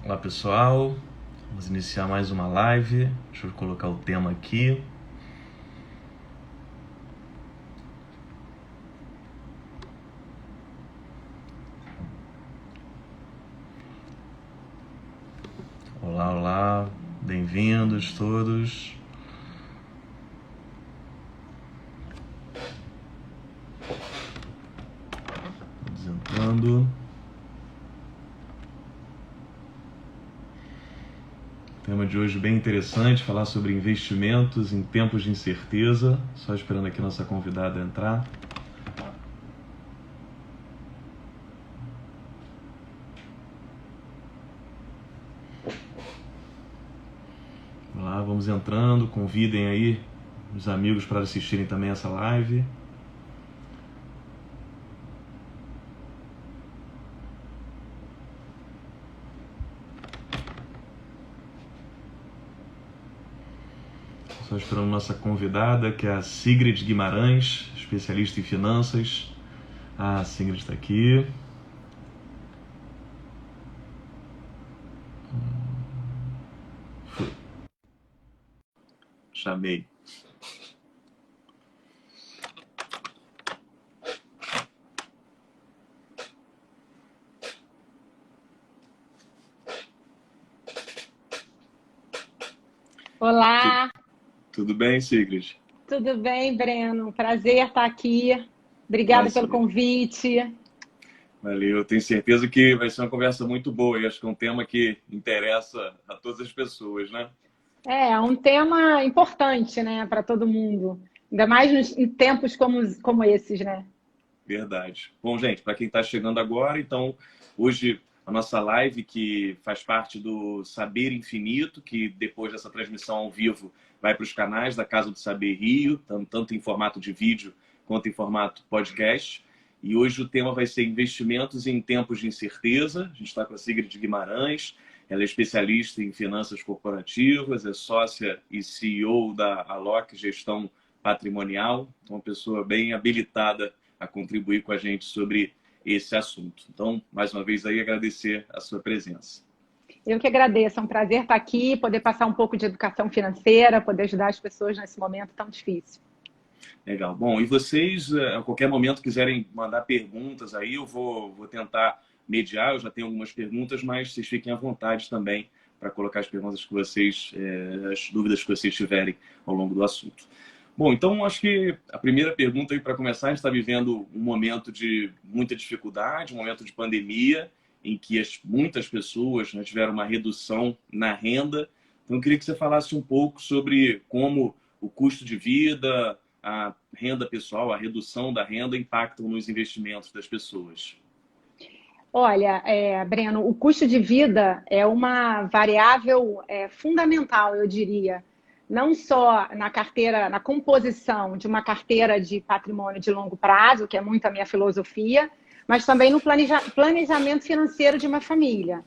Olá pessoal, vamos iniciar mais uma live. Deixa eu colocar o tema aqui. Olá, olá, bem-vindos todos. Vamos entrando. Tema de hoje bem interessante, falar sobre investimentos em tempos de incerteza. Só esperando aqui nossa convidada entrar. Vamos lá, vamos entrando, convidem aí os amigos para assistirem também essa live. Só esperando nossa convidada, que é a Sigrid Guimarães, especialista em finanças. A Sigrid está aqui. Chamei. Olá, Tudo bem, Sigrid? tudo bem, Breno? Prazer estar aqui. Obrigada pelo convite. Valeu, eu tenho certeza que vai ser uma conversa muito boa e acho que é um tema que interessa a todas as pessoas, né? É um tema importante, né, para todo mundo. Ainda mais em tempos como esses, né? Verdade. Bom, gente, para quem está chegando agora, então, hoje a nossa live que faz parte do Saber Infinito, que depois dessa transmissão ao vivo vai para os canais da Casa do Saber Rio, tanto em formato de vídeo quanto em formato podcast. E hoje o tema vai ser investimentos em tempos de incerteza. A gente está com a Sigrid Guimarães, ela é especialista em finanças corporativas, é sócia e CEO da Alok Gestão Patrimonial, então uma pessoa bem habilitada a contribuir com a gente sobre esse assunto. Então, mais uma vez aí, agradecer a sua presença. Eu que agradeço, é um prazer estar aqui, poder passar um pouco de educação financeira, poder ajudar as pessoas nesse momento tão difícil. Legal. Bom, e vocês, a qualquer momento, quiserem mandar perguntas aí, eu vou tentar mediar. Eu já tenho algumas perguntas, mas vocês fiquem à vontade também para colocar as perguntas que vocês, as dúvidas que vocês tiverem ao longo do assunto. Bom, então acho que a primeira pergunta aí para começar, a gente está vivendo um momento de muita dificuldade, um momento de pandemia, em que muitas pessoas, né, tiveram uma redução na renda. Então eu queria que você falasse um pouco sobre como o custo de vida, a renda pessoal, a redução da renda impactam nos investimentos das pessoas. Olha, Breno, o custo de vida é uma variável fundamental, eu diria, não só na carteira, na composição de uma carteira de patrimônio de longo prazo, que é muito a minha filosofia, mas também no planejamento financeiro de uma família.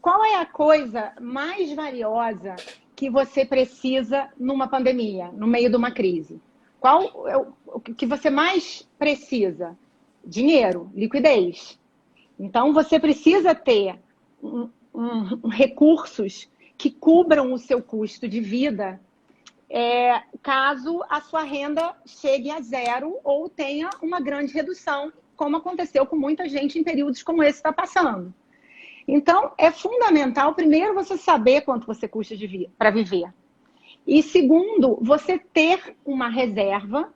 Qual é a coisa mais valiosa que você precisa numa pandemia, no meio de uma crise? Qual é o que você mais precisa? Dinheiro, liquidez. Então, você precisa ter recursos que cubram o seu custo de vida caso a sua renda chegue a zero ou tenha uma grande redução, como aconteceu com muita gente em períodos como esse está passando. Então, é fundamental, primeiro, você saber quanto você custa para viver. E segundo, você ter uma reserva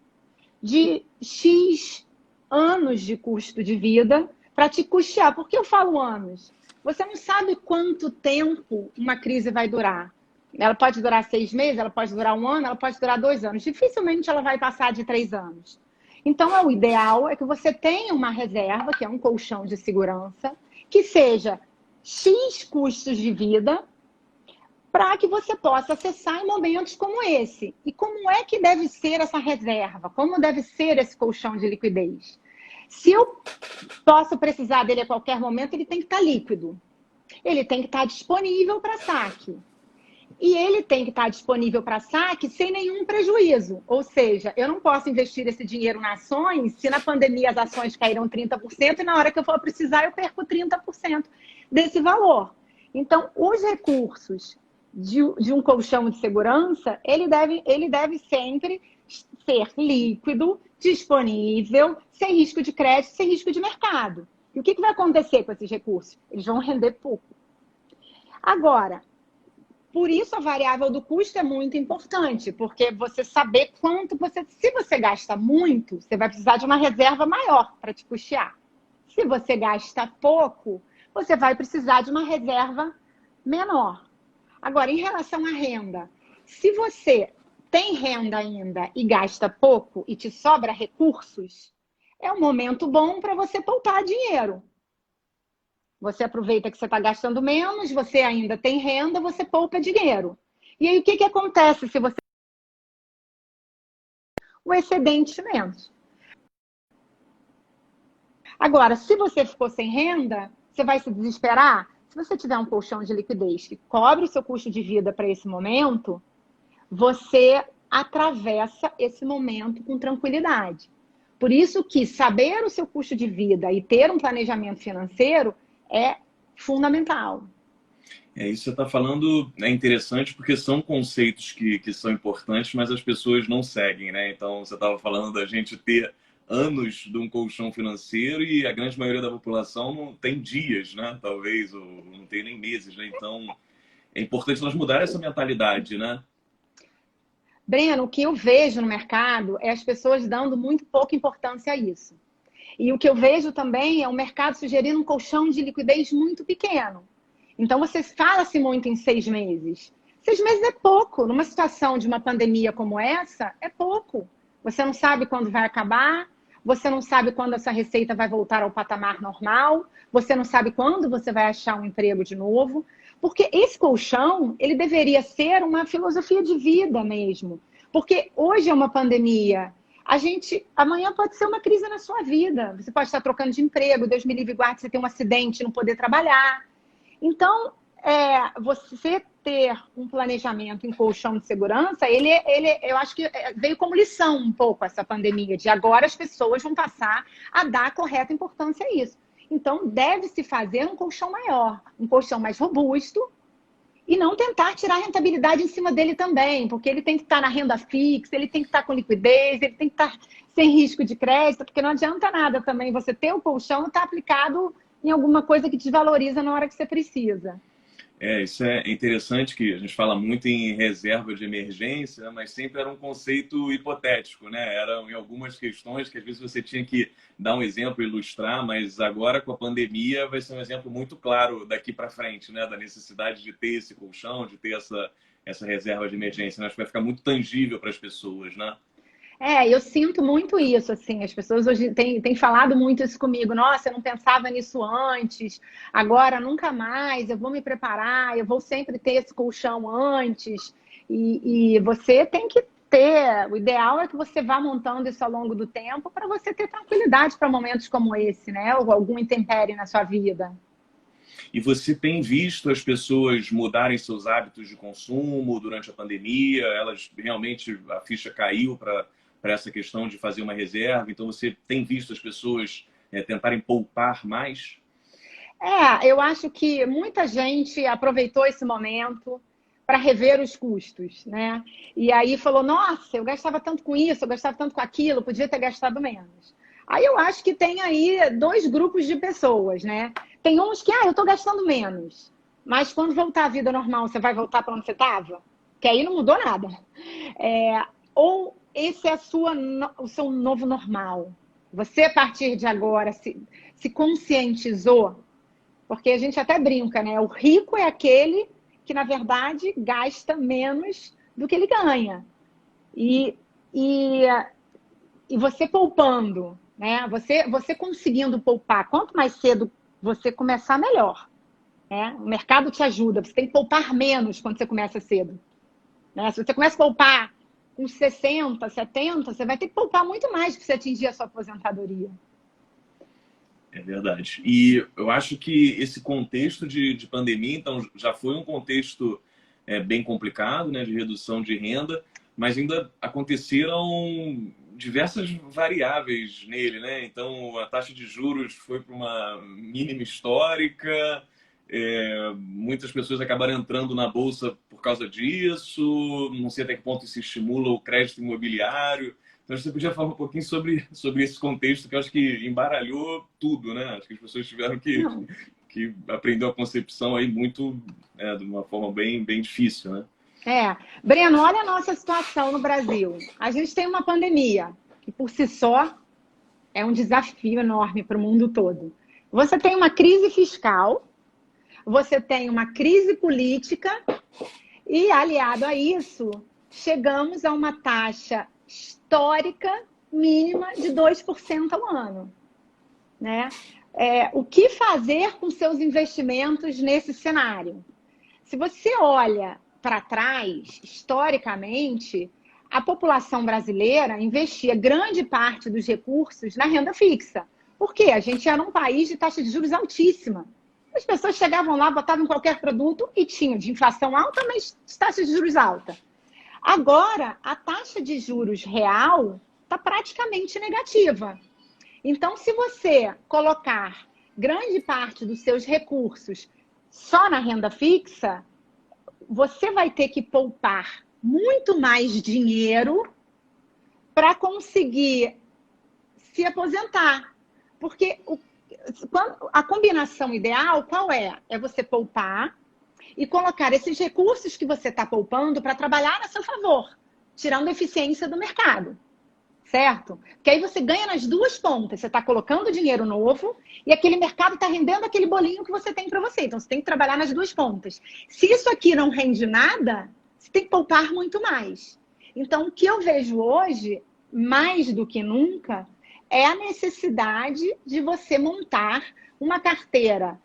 de X anos de custo de vida para te custear. Por que eu falo anos? Você não sabe quanto tempo uma crise vai durar. Ela pode durar 6 meses, ela pode durar 1 ano, ela pode durar 2 anos. Dificilmente ela vai passar de 3 anos. Então, o ideal é que você tenha uma reserva, que é um colchão de segurança, que seja X custos de vida, para que você possa acessar em momentos como esse. E como é que deve ser essa reserva? Como deve ser esse colchão de liquidez? Se eu posso precisar dele a qualquer momento, ele tem que estar líquido. Ele tem que estar disponível para saque. E ele tem que estar disponível para saque sem nenhum prejuízo. Ou seja, eu não posso investir esse dinheiro nas ações se na pandemia as ações caíram 30% e na hora que eu for precisar eu perco 30% desse valor. Então, os recursos de um colchão de segurança, ele deve sempre ser líquido, disponível, sem risco de crédito, sem risco de mercado. E o que vai acontecer com esses recursos? Eles vão render pouco. Agora, por isso a variável do custo é muito importante, porque você saber quanto você... Se você gasta muito, você vai precisar de uma reserva maior para te custear. Se você gasta pouco, você vai precisar de uma reserva menor. Agora, em relação à renda, se você tem renda ainda e gasta pouco e te sobra recursos, é um momento bom para você poupar dinheiro. Você aproveita que você está gastando menos, você ainda tem renda, você poupa dinheiro. E aí, o que acontece se você... O excedente menos. Agora, se você ficou sem renda, você vai se desesperar? Se você tiver um colchão de liquidez que cobre o seu custo de vida para esse momento, você atravessa esse momento com tranquilidade. Por isso que saber o seu custo de vida e ter um planejamento financeiro é fundamental. Isso que você está falando é interessante porque são conceitos que são importantes, mas as pessoas não seguem, né? Então, você estava falando da gente ter anos de um colchão financeiro e a grande maioria da população não tem dias, né? Talvez, ou não tem nem meses, né? Então, é importante nós mudar essa mentalidade, né? Breno, o que eu vejo no mercado é as pessoas dando muito pouca importância a isso. E o que eu vejo também é o mercado sugerindo um colchão de liquidez muito pequeno. Então, você fala-se muito em 6 meses. 6 meses é pouco. Numa situação de uma pandemia como essa, é pouco. Você não sabe quando vai acabar, você não sabe quando essa receita vai voltar ao patamar normal, você não sabe quando você vai achar um emprego de novo. Porque esse colchão, ele deveria ser uma filosofia de vida mesmo. Porque hoje é uma pandemia. Amanhã pode ser uma crise na sua vida. Você pode estar trocando de emprego, Deus me livre e guarde, você tem um acidente e não poder trabalhar. Então, você ter um planejamento em colchão de segurança, eu acho que veio como lição um pouco essa pandemia, de agora as pessoas vão passar a dar a correta importância a isso. Então, deve-se fazer um colchão maior, um colchão mais robusto, e não tentar tirar rentabilidade em cima dele também, porque ele tem que estar na renda fixa, ele tem que estar com liquidez, ele tem que estar sem risco de crédito, porque não adianta nada também você ter o colchão e estar aplicado em alguma coisa que desvaloriza na hora que você precisa. Isso é interessante que a gente fala muito em reserva de emergência, mas sempre era um conceito hipotético, né? Eram em algumas questões que às vezes você tinha que dar um exemplo, ilustrar, mas agora com a pandemia vai ser um exemplo muito claro daqui para frente, né? Da necessidade de ter esse colchão, de ter essa reserva de emergência, né? Acho que vai ficar muito tangível para as pessoas, né? Eu sinto muito isso, assim, as pessoas hoje têm falado muito isso comigo. Nossa, eu não pensava nisso antes, agora nunca mais, eu vou me preparar, eu vou sempre ter esse colchão antes. E você tem que ter, o ideal é que você vá montando isso ao longo do tempo para você ter tranquilidade para momentos como esse, né? Ou algum intempérie na sua vida. E você tem visto as pessoas mudarem seus hábitos de consumo durante a pandemia? Elas realmente, a ficha caiu para essa questão de fazer uma reserva? Então, você tem visto as pessoas tentarem poupar mais? Eu acho que muita gente aproveitou esse momento para rever os custos, né? E aí falou, nossa, eu gastava tanto com isso, eu gastava tanto com aquilo, podia ter gastado menos. Aí eu acho que tem aí 2 grupos de pessoas, né? Tem uns que, eu estou gastando menos. Mas quando voltar à vida normal, você vai voltar para onde você estava? Que aí não mudou nada. Ou esse é o seu novo normal. Você, a partir de agora, se conscientizou, porque a gente até brinca, né? O rico é aquele que, na verdade, gasta menos do que ele ganha. E, e, e você poupando, né? Você conseguindo poupar, quanto mais cedo você começar, melhor. Né? O mercado te ajuda, você tem que poupar menos quando você começa cedo. Né? Se você começa a poupar com 60, 70, você vai ter que poupar muito mais para você atingir a sua aposentadoria. É verdade. E eu acho que esse contexto de pandemia, então, já foi um contexto bem complicado, né, de redução de renda, mas ainda aconteceram diversas variáveis nele, né? Então, a taxa de juros foi para uma mínima histórica, muitas pessoas acabaram entrando na Bolsa por causa disso, não sei até que ponto isso estimula o crédito imobiliário. Então, você podia falar um pouquinho sobre esse contexto, que eu acho que embaralhou tudo, né? Acho que as pessoas tiveram que aprender a concepção aí muito, de uma forma bem difícil, né? Breno, olha a nossa situação no Brasil. A gente tem uma pandemia, que por si só é um desafio enorme para o mundo todo. Você tem uma crise fiscal, você tem uma crise política e, aliado a isso, chegamos a uma taxa histórica mínima de 2% ao ano, né? O que fazer com seus investimentos nesse cenário? Se você olha para trás, historicamente, a população brasileira investia grande parte dos recursos na renda fixa. Por quê? A gente era um país de taxa de juros altíssima. As pessoas chegavam lá, botavam qualquer produto e tinham de inflação alta, mas de taxa de juros alta. Agora, a taxa de juros real está praticamente negativa. Então, se você colocar grande parte dos seus recursos só na renda fixa, você vai ter que poupar muito mais dinheiro para conseguir se aposentar. Porque a combinação ideal, qual é? É você poupar e colocar esses recursos que você está poupando para trabalhar a seu favor, tirando a eficiência do mercado. Certo? Porque aí você ganha nas duas pontas. Você está colocando dinheiro novo e aquele mercado está rendendo aquele bolinho que você tem para você. Então, você tem que trabalhar nas duas pontas. Se isso aqui não rende nada, você tem que poupar muito mais. Então, o que eu vejo hoje, mais do que nunca, é a necessidade de você montar uma carteira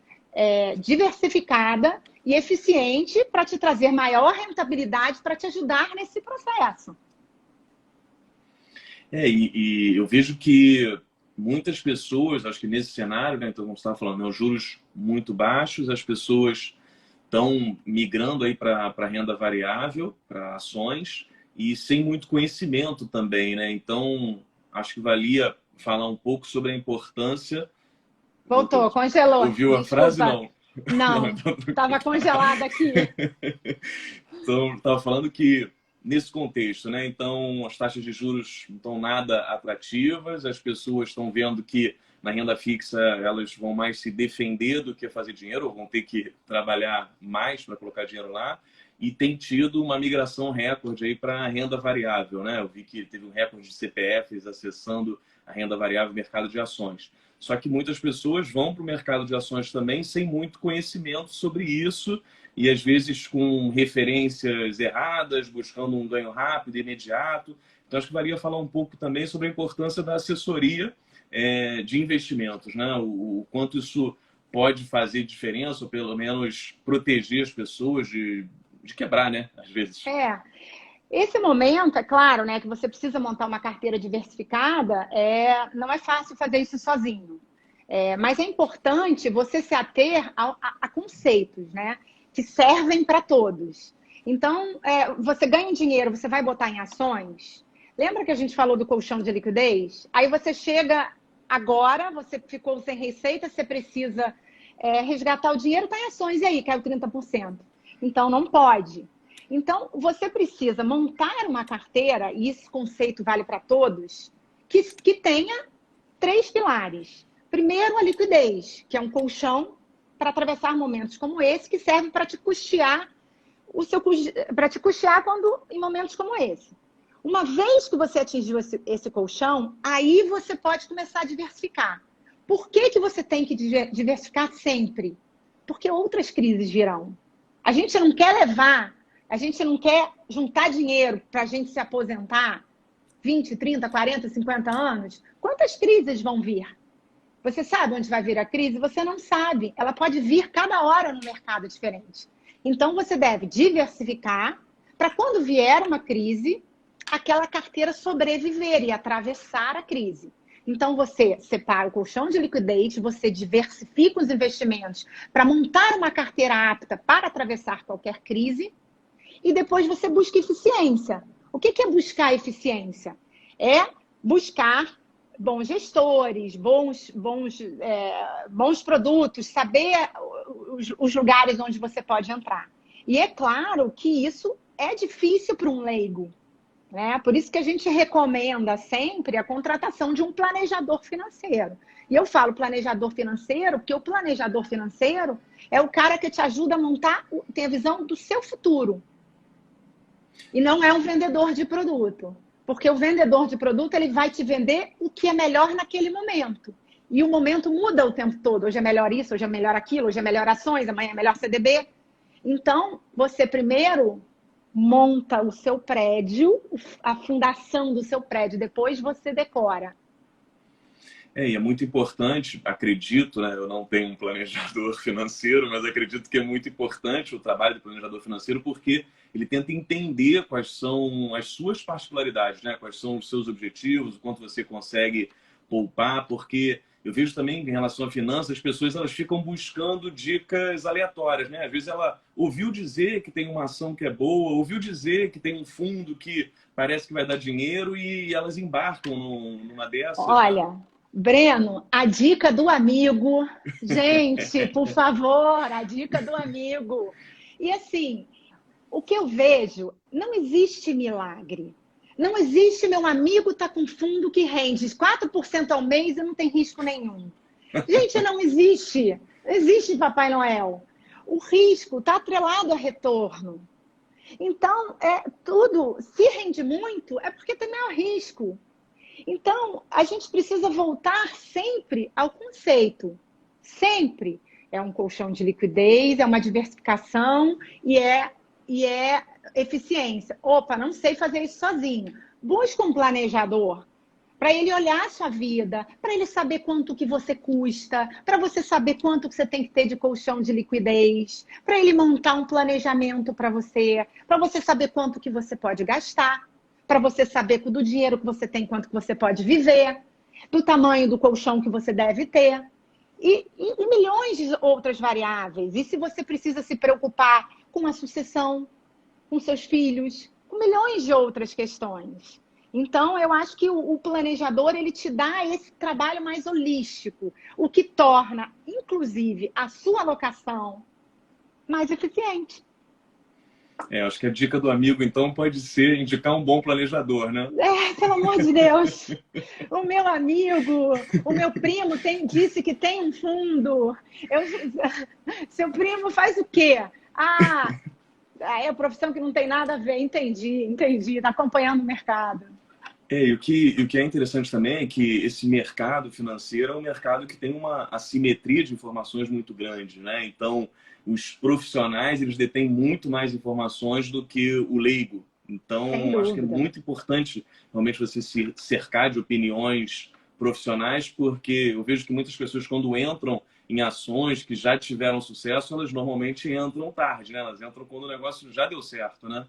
diversificada e eficiente para te trazer maior rentabilidade, para te ajudar nesse processo. E eu vejo que muitas pessoas, acho que nesse cenário, né, então, como você estava falando, né, os juros muito baixos, as pessoas estão migrando aí para renda variável, para ações, e sem muito conhecimento também, né? Então, acho que valia falar um pouco sobre a importância... Voltou, congelou. Ouviu a frase? Não. Não, estava congelada aqui. Então, estava falando que nesse contexto, né? Então, as taxas de juros não estão nada atrativas, as pessoas estão vendo que na renda fixa elas vão mais se defender do que fazer dinheiro, ou vão ter que trabalhar mais para colocar dinheiro lá, e tem tido uma migração recorde aí para a renda variável, né? Eu vi que teve um recorde de CPFs acessando a renda variável, mercado de ações. Só que muitas pessoas vão para o mercado de ações também sem muito conhecimento sobre isso, e às vezes com referências erradas, buscando um ganho rápido, imediato. Então, acho que valia falar um pouco também sobre a importância da assessoria de investimentos, né? O quanto isso pode fazer diferença, ou pelo menos proteger as pessoas de quebrar, né? Às vezes. Esse momento, é claro, né, que você precisa montar uma carteira diversificada, não é fácil fazer isso sozinho. Mas é importante você se ater a conceitos, né, que servem para todos. Então, você ganha dinheiro, você vai botar em ações. Lembra que a gente falou do colchão de liquidez? Aí você chega agora, você ficou sem receita, você precisa resgatar o dinheiro, está em ações, e aí caiu 30%. Então, não pode. Então, você precisa montar uma carteira, e esse conceito vale para todos, que tenha 3 pilares. Primeiro, a liquidez, que é um colchão para atravessar momentos como esse, que serve para te custear em momentos como esse. Uma vez que você atingiu esse colchão, aí você pode começar a diversificar. Por que você tem que diversificar sempre? Porque outras crises virão. A gente não quer juntar dinheiro para a gente se aposentar 20, 30, 40, 50 anos. Quantas crises vão vir? Você sabe onde vai vir a crise? Você não sabe. Ela pode vir cada hora no mercado diferente. Então, você deve diversificar para quando vier uma crise, aquela carteira sobreviver e atravessar a crise. Então, você separa o colchão de liquidez, você diversifica os investimentos para montar uma carteira apta para atravessar qualquer crise e depois você busca eficiência. O que é buscar eficiência? É buscar bons gestores, bons produtos, saber os lugares onde você pode entrar. E é claro que isso é difícil para um leigo, né? Por isso que a gente recomenda sempre a contratação de um planejador financeiro. E eu falo planejador financeiro porque o planejador financeiro é o cara que te ajuda a montar, tem a visão do seu futuro. E não é um vendedor de produto. Porque o vendedor de produto, ele vai te vender o que é melhor naquele momento. E o momento muda o tempo todo. Hoje é melhor isso, hoje é melhor aquilo, hoje é melhor ações, amanhã é melhor CDB. Então, você primeiro monta o seu prédio, a fundação do seu prédio, depois você decora. E é muito importante, acredito, né? Eu não tenho um planejador financeiro, mas acredito que é muito importante o trabalho do planejador financeiro, porque ele tenta entender quais são as suas particularidades, né? Quais são os seus objetivos, o quanto você consegue poupar, porque eu vejo também em relação a finanças, as pessoas elas ficam buscando dicas aleatórias, né? Às vezes ela ouviu dizer que tem uma ação que é boa, ouviu dizer que tem um fundo que parece que vai dar dinheiro e elas embarcam numa dessas. Olha, né? Breno, a dica do amigo. Gente, por favor, a dica do amigo. E assim, o que eu vejo, não existe milagre. Não existe, meu amigo tá com fundo que rende 4% ao mês e não tem risco nenhum. Gente, não existe. Não existe Papai Noel. O risco está atrelado a retorno. Então, tudo, se rende muito, é porque tem maior risco. Então, a gente precisa voltar sempre ao conceito. Sempre. É um colchão de liquidez, é uma diversificação e é eficiência. Opa, não sei fazer isso sozinho. Busca um planejador para ele olhar a sua vida, para ele saber quanto que você custa, para você saber quanto que você tem que ter de colchão de liquidez, para ele montar um planejamento para você saber quanto que você pode gastar, para você saber do dinheiro que você tem, quanto que você pode viver, do tamanho do colchão que você deve ter. E milhões de outras variáveis. E se você precisa se preocupar com a sucessão, com seus filhos, com milhões de outras questões. Então, eu acho que o planejador, ele te dá esse trabalho mais holístico, o que torna, inclusive, a sua alocação mais eficiente. Acho que a dica do amigo, então, pode ser indicar um bom planejador, né? Pelo amor de Deus! O meu amigo, o meu primo disse que tem um fundo. Seu primo faz o quê? É a profissão que não tem nada a ver. Entendi. Está acompanhando o mercado. E o que é interessante também é que esse mercado financeiro é um mercado que tem uma assimetria de informações muito grande, né? Então, os profissionais, eles detêm muito mais informações do que o leigo. Então, acho que é muito importante realmente você se cercar de opiniões profissionais, porque eu vejo que muitas pessoas, quando entram em ações que já tiveram sucesso, elas normalmente entram tarde, né? Elas entram quando o negócio já deu certo, né?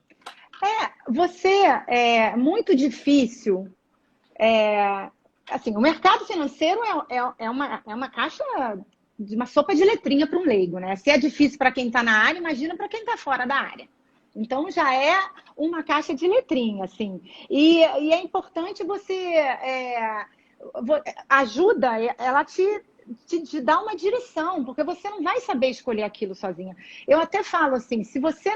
É muito difícil. Assim, o mercado financeiro é uma caixa de uma sopa de letrinha para um leigo, né? Se é difícil para quem está na área, imagina para quem está fora da área. Então, já é uma caixa de letrinha, assim. E é importante você... ajuda, ela te dá uma direção, porque você não vai saber escolher aquilo sozinha. Eu até falo assim, se você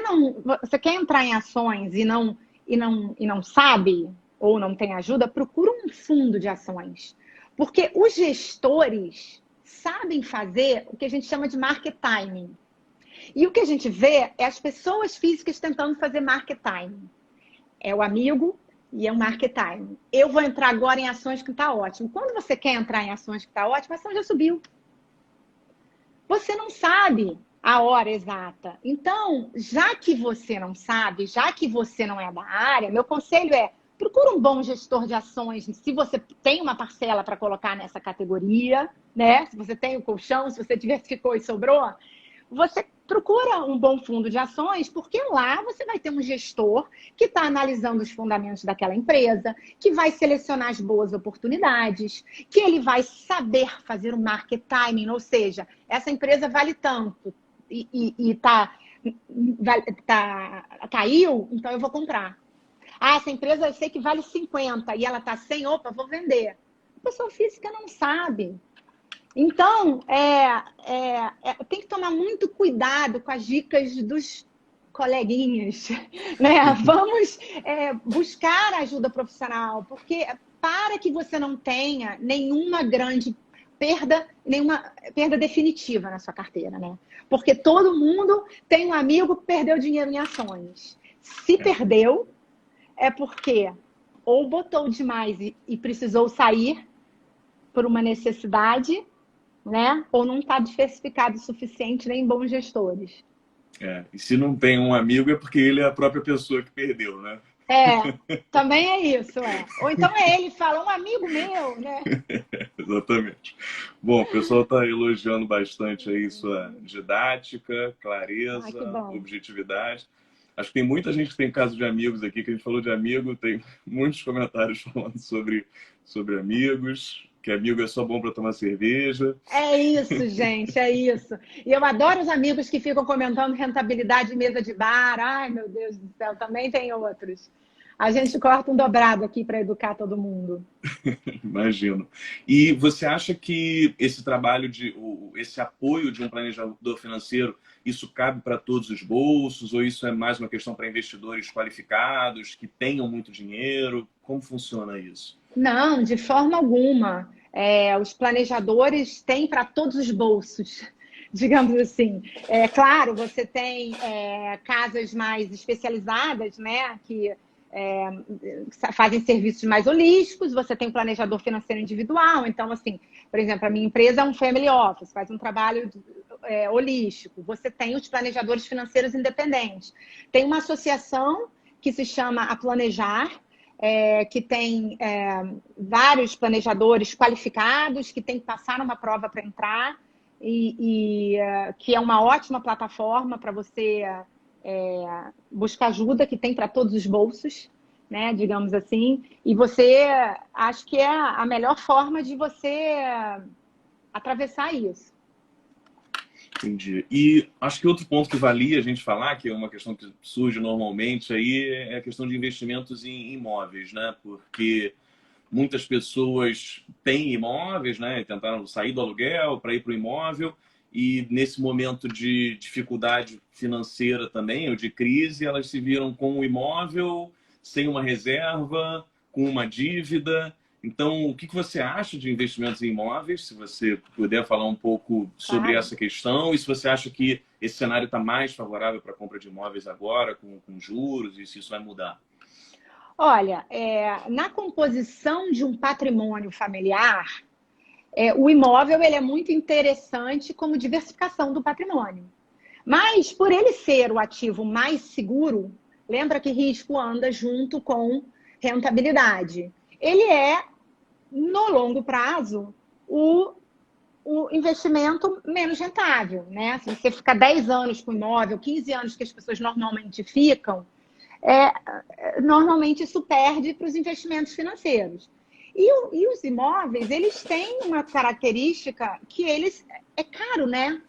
quer entrar em ações e não sabe, ou não tem ajuda, procura um fundo de ações. Porque os gestores sabem fazer o que a gente chama de market timing. E o que a gente vê é as pessoas físicas tentando fazer market timing. É o amigo e é o market timing. Eu vou entrar agora em ações que está ótimo. Quando você quer entrar em ações que está ótimo, a ação já subiu. Você não sabe a hora exata. Então, já que você não sabe, já que você não é da área, meu conselho é: procura um bom gestor de ações, se você tem uma parcela para colocar nessa categoria, né? Se você tem o colchão, se você diversificou e sobrou, você procura um bom fundo de ações, porque lá você vai ter um gestor que está analisando os fundamentos daquela empresa, que vai selecionar as boas oportunidades, que ele vai saber fazer o market timing, ou seja, essa empresa vale tanto e caiu, então eu vou comprar. Essa empresa eu sei que vale 50 e ela está 100, opa, vou vender. A pessoa física não sabe. Então, tem que tomar muito cuidado com as dicas dos coleguinhas, né? Vamos buscar ajuda profissional, porque para que você não tenha nenhuma grande perda, nenhuma perda definitiva na sua carteira, né? Porque todo mundo tem um amigo que perdeu dinheiro em ações. Se perdeu, é porque ou botou demais e precisou sair por uma necessidade, né? Ou não está diversificado o suficiente nem bons gestores. E se não tem um amigo é porque ele é a própria pessoa que perdeu, né? Também é isso, Ou então ele fala, um amigo meu, né? Exatamente. Bom, o pessoal está elogiando bastante aí sua didática, clareza, objetividade. Acho que tem muita gente que tem caso de amigos aqui, que a gente falou de amigo, tem muitos comentários falando sobre amigos, que amigo é só bom para tomar cerveja. É isso, gente, é isso. E eu adoro os amigos que ficam comentando rentabilidade de mesa de bar. Ai, meu Deus do céu, também tem outros. A gente corta um dobrado aqui para educar todo mundo. Imagino. E você acha que esse trabalho, esse apoio de um planejador financeiro, isso cabe para todos os bolsos? Ou isso é mais uma questão para investidores qualificados, que tenham muito dinheiro? Como funciona isso? Não, de forma alguma. Os planejadores têm para todos os bolsos, digamos assim. Claro, você tem casas mais especializadas, né, que fazem serviços mais holísticos, você tem um planejador financeiro individual. Então, assim, por exemplo, a minha empresa é um family office, faz um trabalho holístico. Você tem os planejadores financeiros independentes. Tem uma associação que se chama A Planejar, que tem vários planejadores qualificados, que tem que passar numa prova para entrar, que é uma ótima plataforma para você buscar ajuda, que tem para todos os bolsos, né, digamos assim. E você, acho que é a melhor forma de você atravessar isso. Entendi. E acho que outro ponto que valia a gente falar, que é uma questão que surge normalmente aí, é a questão de investimentos em imóveis, né? Porque muitas pessoas têm imóveis, né? Tentaram sair do aluguel para ir para o imóvel, e nesse momento de dificuldade financeira também, ou de crise, elas se viram com o imóvel, sem uma reserva, com uma dívida. Então, o que você acha de investimentos em imóveis? Se você puder falar um pouco sobre essa questão, e se você acha que esse cenário está mais favorável para a compra de imóveis agora, com juros, e se isso vai mudar? Olha, na composição de um patrimônio familiar, o imóvel ele é muito interessante como diversificação do patrimônio. Mas, por ele ser o ativo mais seguro, lembra que risco anda junto com rentabilidade. Ele é, no longo prazo, o investimento menos rentável, né? Se você ficar 10 anos com imóvel, 15 anos que as pessoas normalmente ficam, normalmente isso perde para os investimentos financeiros. E os imóveis, eles têm uma característica que eles... É caro, né?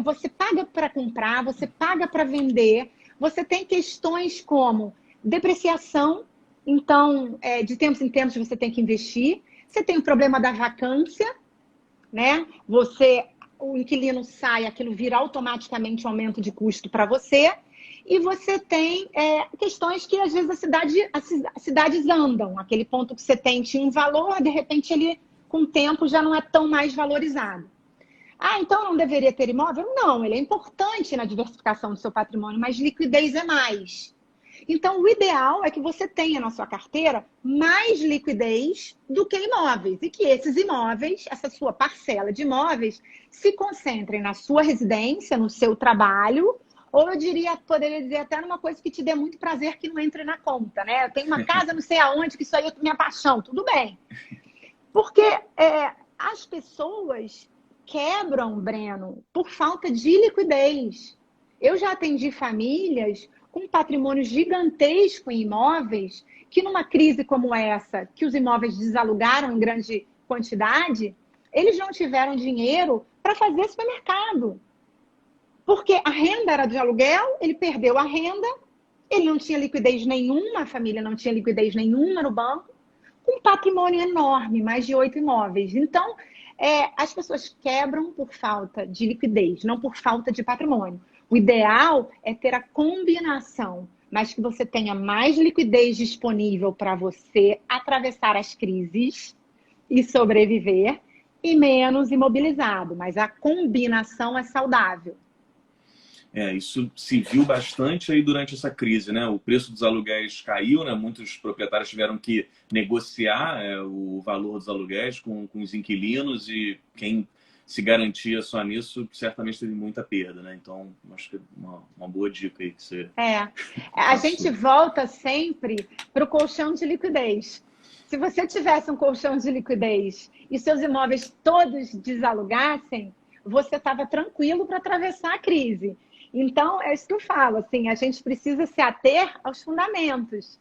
Você paga para comprar, você paga para vender, você tem questões como depreciação, então, de tempos em tempos você tem que investir. Você tem o problema da vacância, né? O inquilino sai, aquilo vira automaticamente um aumento de custo para você. E você tem questões que, às vezes, as cidades andam. Aquele ponto que você tinha um valor, de repente, ele, com o tempo, já não é tão mais valorizado. Então não deveria ter imóvel? Não, ele é importante na diversificação do seu patrimônio, mas liquidez é mais. Então, o ideal é que você tenha na sua carteira mais liquidez do que imóveis. E que esses imóveis, essa sua parcela de imóveis, se concentrem na sua residência, no seu trabalho, ou poderia dizer até numa coisa que te dê muito prazer que não entre na conta, né? Eu tenho uma casa não sei aonde, que isso aí é minha paixão. Tudo bem. Porque as pessoas quebram, Breno, por falta de liquidez. Eu já atendi famílias com patrimônio gigantesco em imóveis, que numa crise como essa, que os imóveis desalugaram em grande quantidade, eles não tiveram dinheiro para fazer supermercado. Porque a renda era de aluguel, ele perdeu a renda, ele não tinha liquidez nenhuma, a família não tinha liquidez nenhuma no banco, um patrimônio enorme, mais de 8 imóveis. Então, As pessoas quebram por falta de liquidez, não por falta de patrimônio. O ideal é ter a combinação, mas que você tenha mais liquidez disponível para você atravessar as crises e sobreviver, e menos imobilizado. Mas a combinação é saudável. Isso se viu bastante aí durante essa crise, né? O preço dos aluguéis caiu, né? Muitos proprietários tiveram que negociar o valor dos aluguéis com os inquilinos e quem se garantia só nisso certamente teve muita perda, né? Então, acho que é uma boa dica aí que você A gente volta sempre para o colchão de liquidez. Se você tivesse um colchão de liquidez e seus imóveis todos desalugassem, você estava tranquilo para atravessar a crise. Então, é isso que eu falo, assim, a gente precisa se ater aos fundamentos.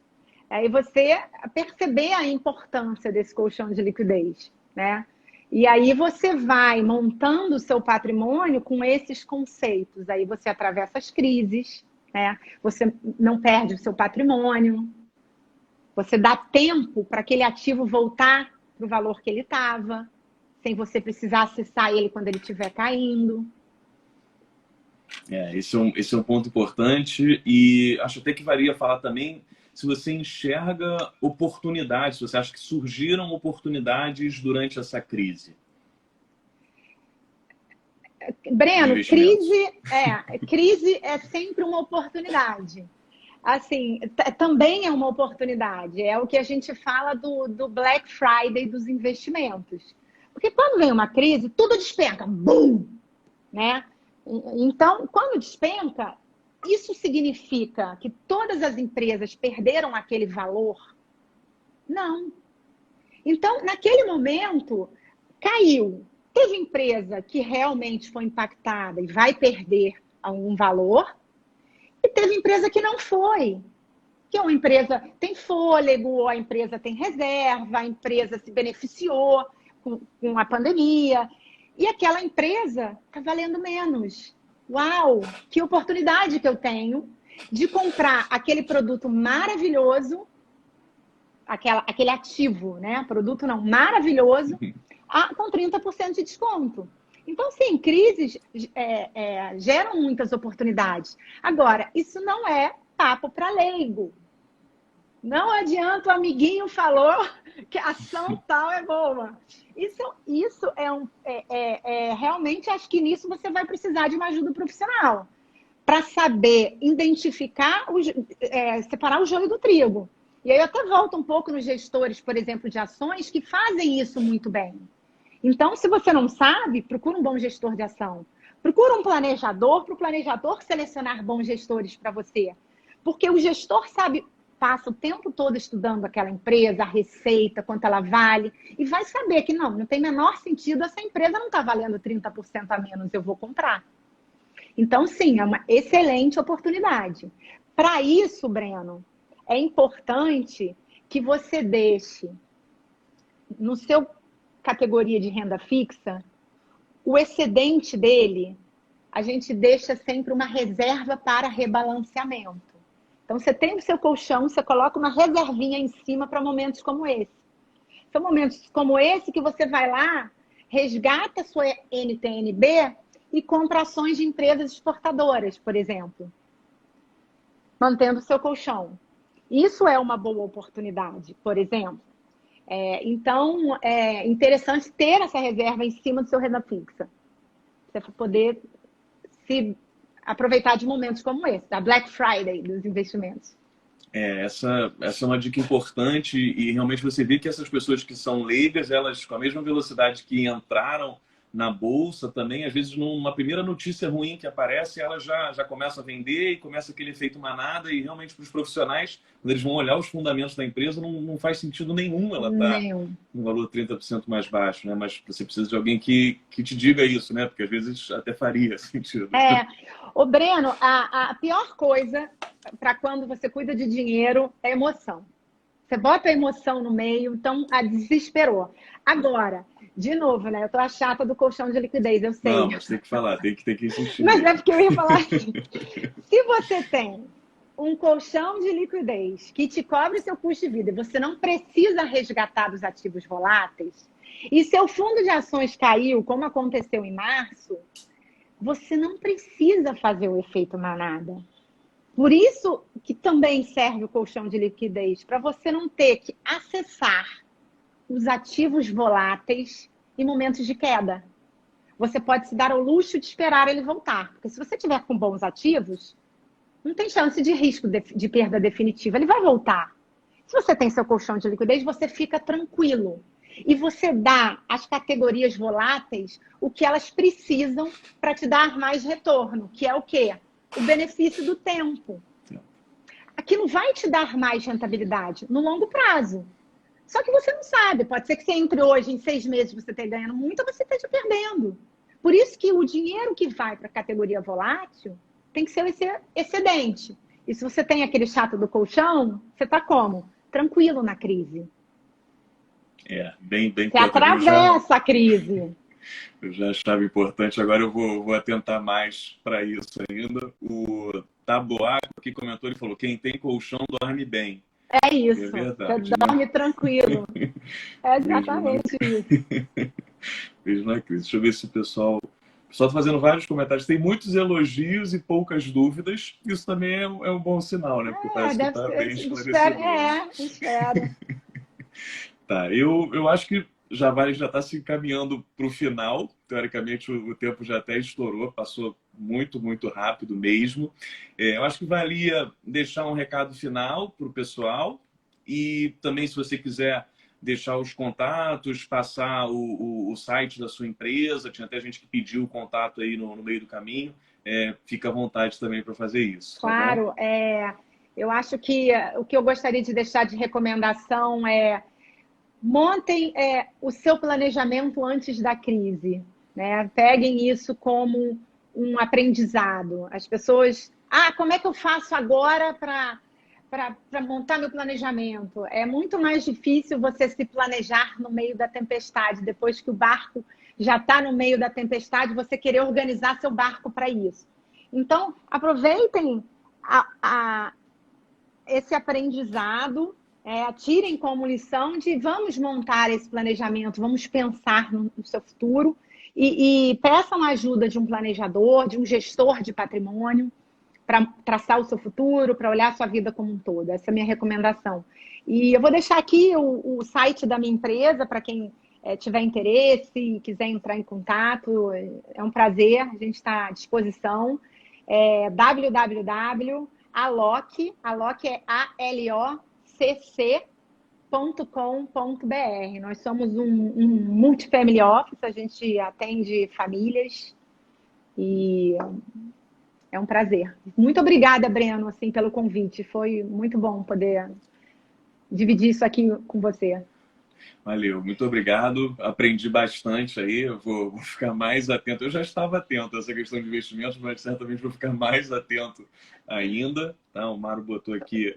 E você perceber a importância desse colchão de liquidez, né? E aí você vai montando o seu patrimônio com esses conceitos. Aí você atravessa as crises, né? Você não perde o seu patrimônio. Você dá tempo para aquele ativo voltar para o valor que ele estava, sem você precisar acessar ele quando ele estiver caindo. Esse é um ponto importante e acho até que varia falar também se você enxerga oportunidades, se você acha que surgiram oportunidades durante essa crise. Breno, crise é sempre uma oportunidade. Assim, também é uma oportunidade. É o que a gente fala do Black Friday dos investimentos. Porque quando vem uma crise, tudo despenca. Bum! Né? Então, quando despenca, isso significa que todas as empresas perderam aquele valor? Não. Então, naquele momento, caiu. Teve empresa que realmente foi impactada e vai perder algum valor, e teve empresa que não foi. Que uma empresa tem fôlego, ou a empresa tem reserva, a empresa se beneficiou com a pandemia. E aquela empresa está valendo menos. Uau! Que oportunidade que eu tenho de comprar aquele produto maravilhoso, aquele ativo, né? Produto não, maravilhoso, com 30% de desconto. Então, sim, crises geram muitas oportunidades. Agora, isso não é papo para leigo. Não adianta o amiguinho falou que a ação tal é boa. Isso realmente, acho que nisso você vai precisar de uma ajuda profissional para saber identificar, separar o joio do trigo. E aí eu até volto um pouco nos gestores, por exemplo, de ações que fazem isso muito bem. Então, se você não sabe, procura um bom gestor de ação. Procura um planejador para o planejador selecionar bons gestores para você. Porque o gestor passa o tempo todo estudando aquela empresa, a receita, quanto ela vale, e vai saber que não tem menor sentido, essa empresa não está valendo 30% a menos, eu vou comprar. Então, sim, é uma excelente oportunidade. Para isso, Breno, é importante que você deixe no seu categoria de renda fixa, o excedente dele, a gente deixa sempre uma reserva para rebalanceamento. Então, você tem o seu colchão, você coloca uma reservinha em cima para momentos como esse. São momentos como esse que você vai lá, resgata a sua NTNB e compra ações de empresas exportadoras, por exemplo. Mantendo o seu colchão. Isso é uma boa oportunidade, por exemplo. Então, é interessante ter essa reserva em cima do seu renda fixa. Você poder se aproveitar de momentos como esse, da Black Friday dos investimentos. Essa é uma dica importante e realmente você vê que essas pessoas que são leigas, elas com a mesma velocidade que entraram na bolsa também, às vezes numa primeira notícia ruim que aparece, elas já começam a vender e começa aquele efeito manada e realmente para os profissionais, quando eles vão olhar os fundamentos da empresa, não faz sentido nenhum ela estar no valor 30% mais baixo, né? Mas você precisa de alguém que te diga isso, né? Porque às vezes até faria sentido. Ô Breno, a pior coisa para quando você cuida de dinheiro é emoção. Você bota a emoção no meio, então desesperou. Agora, de novo, né? Eu tô a chata do colchão de liquidez, eu sei. Não, mas tem que falar, tem que insistir. Mas é porque eu ia falar assim. Se você tem um colchão de liquidez que te cobre seu custo de vida e você não precisa resgatar dos ativos voláteis, E seu fundo de ações caiu, como aconteceu em março, você não precisa fazer o efeito manada. Por isso que também serve o colchão de liquidez, para você não ter que acessar os ativos voláteis em momentos de queda. Você pode se dar ao luxo de esperar ele voltar. Porque se você tiver com bons ativos, não tem chance de risco de perda definitiva. Ele vai voltar. Se você tem seu colchão de liquidez, você fica tranquilo. E você dá às categorias voláteis o que elas precisam para te dar mais retorno, que é o quê? O benefício do tempo. Aquilo vai te dar mais rentabilidade no longo prazo. Só que você não sabe. Pode ser que você entre hoje, em 6 meses, você esteja ganhando muito, ou você esteja perdendo. Por isso que o dinheiro que vai para a categoria volátil tem que ser esse excedente. E se você tem aquele chato do colchão, você está como? Tranquilo na crise. Bem você atravessa a crise. Eu já achava importante, agora eu vou atentar mais para isso ainda. O Taboaco que comentou, ele falou, quem tem colchão dorme bem. É isso, verdade, você dorme tranquilo. É exatamente isso. Mesmo na crise. Deixa eu ver se o pessoal está fazendo vários comentários. Tem muitos elogios e poucas dúvidas. Isso também é um bom sinal, né? Porque parece que está bem esclarecedor. Espero. Tá, eu acho que já está se encaminhando para o final. Teoricamente, o tempo já até estourou, passou muito, muito rápido mesmo. Eu acho que valia deixar um recado final para o pessoal e também, se você quiser deixar os contatos, passar o site da sua empresa, tinha até gente que pediu o contato aí no meio do caminho, fica à vontade também para fazer isso. Claro, tá bom? Eu acho que o que eu gostaria de deixar de recomendação é montem o seu planejamento antes da crise, né? Peguem isso como um aprendizado. As pessoas, como é que eu faço agora para montar meu planejamento? É muito mais difícil você se planejar no meio da tempestade, depois que o barco já está no meio da tempestade, você querer organizar seu barco para isso. Então, aproveitem esse aprendizado, tirem como lição de vamos montar esse planejamento, vamos pensar no seu futuro e peçam a ajuda de um planejador, de um gestor de patrimônio para traçar o seu futuro, para olhar a sua vida como um todo. Essa é a minha recomendação. E eu vou deixar aqui o site da minha empresa para quem tiver interesse e quiser entrar em contato. É um prazer, a gente está à disposição. www.aloc, Aloc é ALOCC.com.br. Nós somos um multifamily office, a gente atende famílias e é um prazer. Muito obrigada, Breno, assim, pelo convite. Foi muito bom poder dividir isso aqui com você. Valeu, muito obrigado. Aprendi bastante aí, eu vou ficar mais atento. Eu já estava atento a essa questão de investimentos, mas certamente vou ficar mais atento ainda. Tá? O Mário botou aqui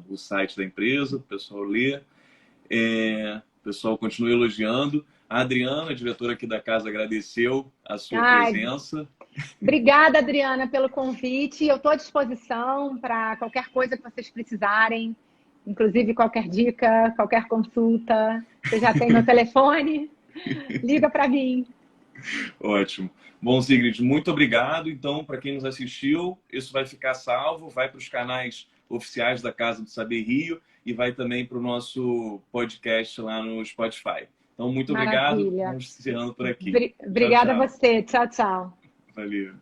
o site da empresa, o pessoal lê. O pessoal continua elogiando. A Adriana, diretora aqui da casa, agradeceu a sua presença. Obrigada, Adriana, pelo convite. Eu estou à disposição para qualquer coisa que vocês precisarem. Inclusive, qualquer dica, qualquer consulta. Você já tem meu telefone. Liga para mim. Ótimo. Bom, Sigrid, muito obrigado. Então, para quem nos assistiu, isso vai ficar salvo, vai para os canais oficiais da Casa do Saber Rio e vai também para o nosso podcast lá no Spotify. Então, muito obrigado. Vamos encerrando por aqui. Obrigada a você. Tchau, tchau. Valeu.